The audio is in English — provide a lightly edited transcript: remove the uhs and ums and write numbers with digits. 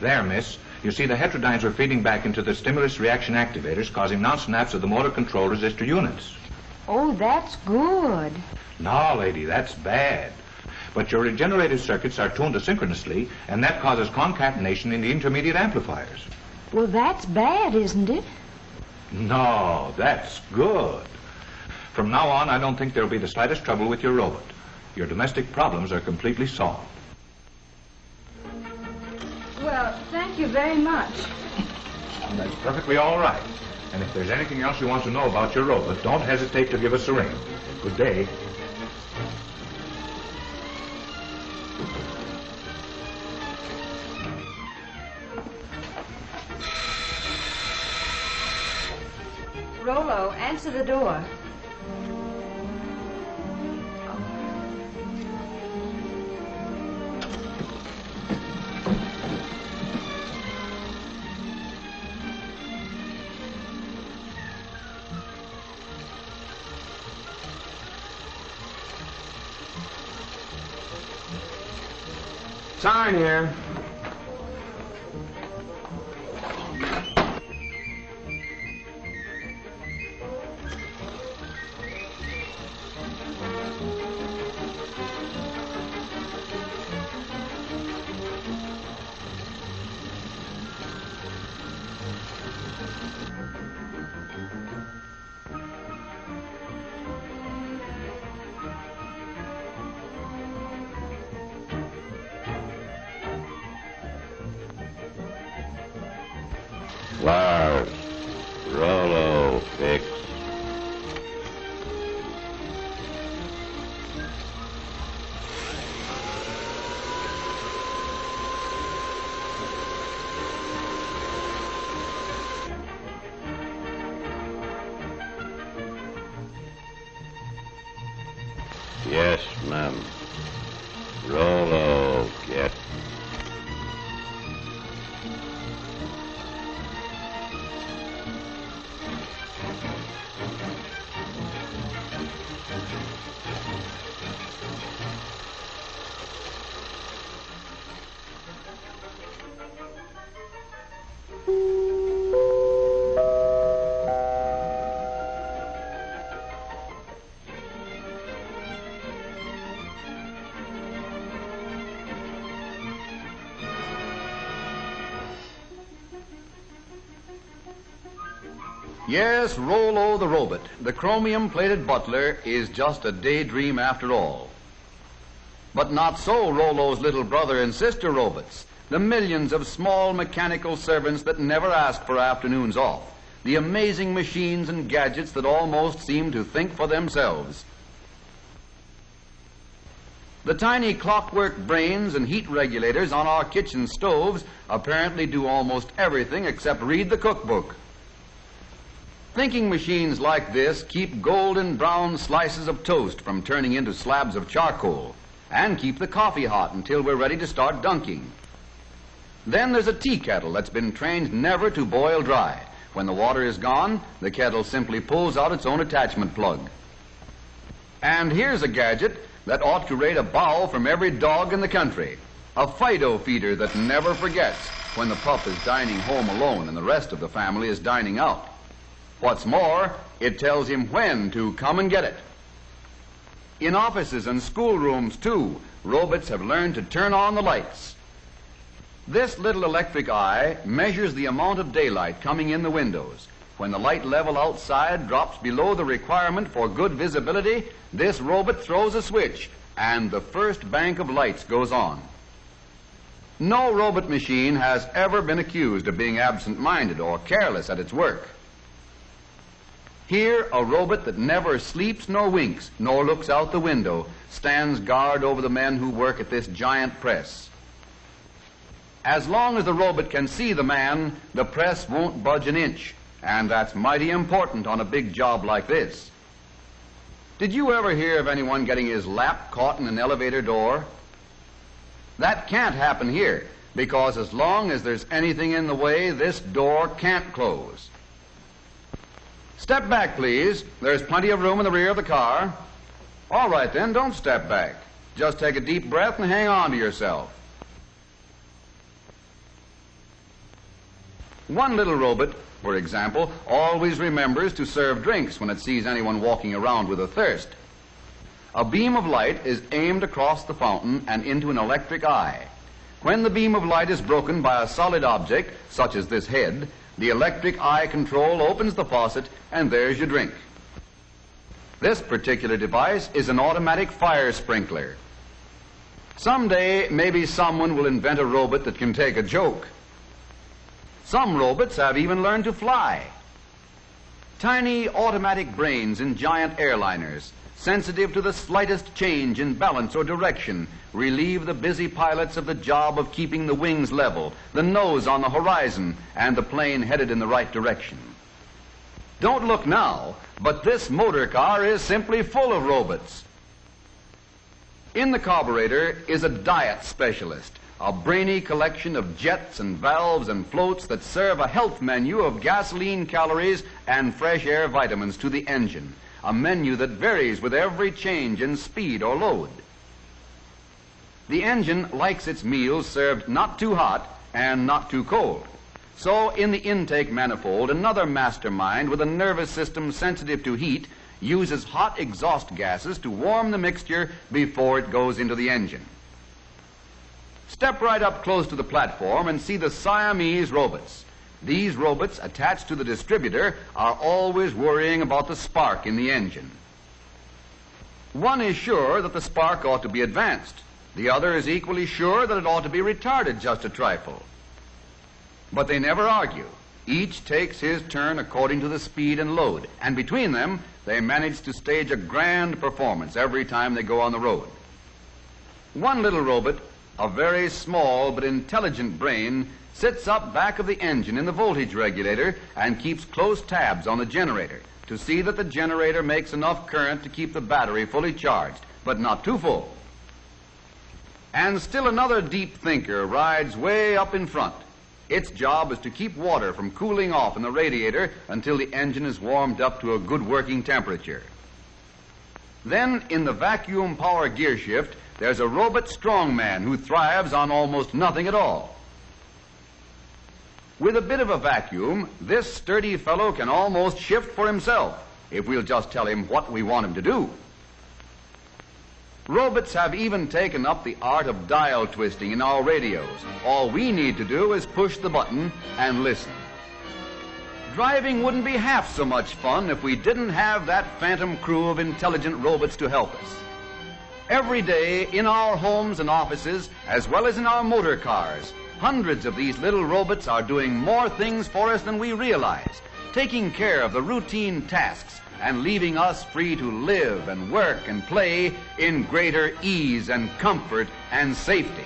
There, miss. You see, the heterodynes were feeding back into the stimulus reaction activators, causing non-snaps of the motor control resistor units. Oh, that's good. No, lady, that's bad. But your regenerative circuits are tuned asynchronously, and that causes concatenation in the intermediate amplifiers. Well, that's bad, isn't it? No, that's good. From now on, I don't think there'll be the slightest trouble with your robot. Your domestic problems are completely solved. Well, thank you very much. That's perfectly all right. And if there's anything else you want to know about your robot, don't hesitate to give us a ring. Good day. Rollo, answer the door. Sign here. Lars, Rollo, fix. Yes, ma'am. Rollo, get. Yes, Rollo the robot, the chromium-plated butler, is just a daydream after all. But not so Rollo's little brother and sister robots, the millions of small mechanical servants that never ask for afternoons off, the amazing machines and gadgets that almost seem to think for themselves. The tiny clockwork brains and heat regulators on our kitchen stoves apparently do almost everything except read the cookbook. Thinking machines like this keep golden brown slices of toast from turning into slabs of charcoal and keep the coffee hot until we're ready to start dunking. Then there's a tea kettle that's been trained never to boil dry. When the water is gone, the kettle simply pulls out its own attachment plug. And here's a gadget that ought to rate a bow from every dog in the country. A Fido feeder that never forgets when the pup is dining home alone and the rest of the family is dining out. What's more, it tells him when to come and get it. In offices and schoolrooms, too, robots have learned to turn on the lights. This little electric eye measures the amount of daylight coming in the windows. When the light level outside drops below the requirement for good visibility, this robot throws a switch, and the first bank of lights goes on. No robot machine has ever been accused of being absent-minded or careless at its work. Here, a robot that never sleeps nor winks, nor looks out the window, stands guard over the men who work at this giant press. As long as the robot can see the man, the press won't budge an inch, and that's mighty important on a big job like this. Did you ever hear of anyone getting his lap caught in an elevator door? That can't happen here, because as long as there's anything in the way, this door can't close. Step back, please. There's plenty of room in the rear of the car. All right, then, don't step back. Just take a deep breath and hang on to yourself. One little robot, for example, always remembers to serve drinks when it sees anyone walking around with a thirst. A beam of light is aimed across the fountain and into an electric eye. When the beam of light is broken by a solid object, such as this head, the electric eye control opens the faucet, and there's your drink. This particular device is an automatic fire sprinkler. Someday, maybe someone will invent a robot that can take a joke. Some robots have even learned to fly. Tiny automatic brains in giant airliners, sensitive to the slightest change in balance or direction, relieve the busy pilots of the job of keeping the wings level, the nose on the horizon, and the plane headed in the right direction. Don't look now, but this motor car is simply full of robots. In the carburetor is a diet specialist, a brainy collection of jets and valves and floats that serve a health menu of gasoline calories and fresh air vitamins to the engine, a menu that varies with every change in speed or load. The engine likes its meals served not too hot and not too cold. So in the intake manifold, another mastermind with a nervous system sensitive to heat uses hot exhaust gases to warm the mixture before it goes into the engine. Step right up close to the platform and see the Siamese robots. These robots attached to the distributor are always worrying about the spark in the engine. One is sure that the spark ought to be advanced. The other is equally sure that it ought to be retarded just a trifle. But they never argue. Each takes his turn according to the speed and load, and between them, they manage to stage a grand performance every time they go on the road. One little robot, a very small but intelligent brain, sits up back of the engine in the voltage regulator and keeps close tabs on the generator to see that the generator makes enough current to keep the battery fully charged, but not too full. And still another deep thinker rides way up in front. Its job is to keep water from cooling off in the radiator until the engine is warmed up to a good working temperature. Then, in the vacuum power gear shift, there's a robot strongman who thrives on almost nothing at all. With a bit of a vacuum, this sturdy fellow can almost shift for himself if we'll just tell him what we want him to do. Robots have even taken up the art of dial twisting in our radios. All we need to do is push the button and listen. Driving wouldn't be half so much fun if we didn't have that phantom crew of intelligent robots to help us. Every day, in our homes and offices, as well as in our motor cars, hundreds of these little robots are doing more things for us than we realize, taking care of the routine tasks and leaving us free to live and work and play in greater ease and comfort and safety.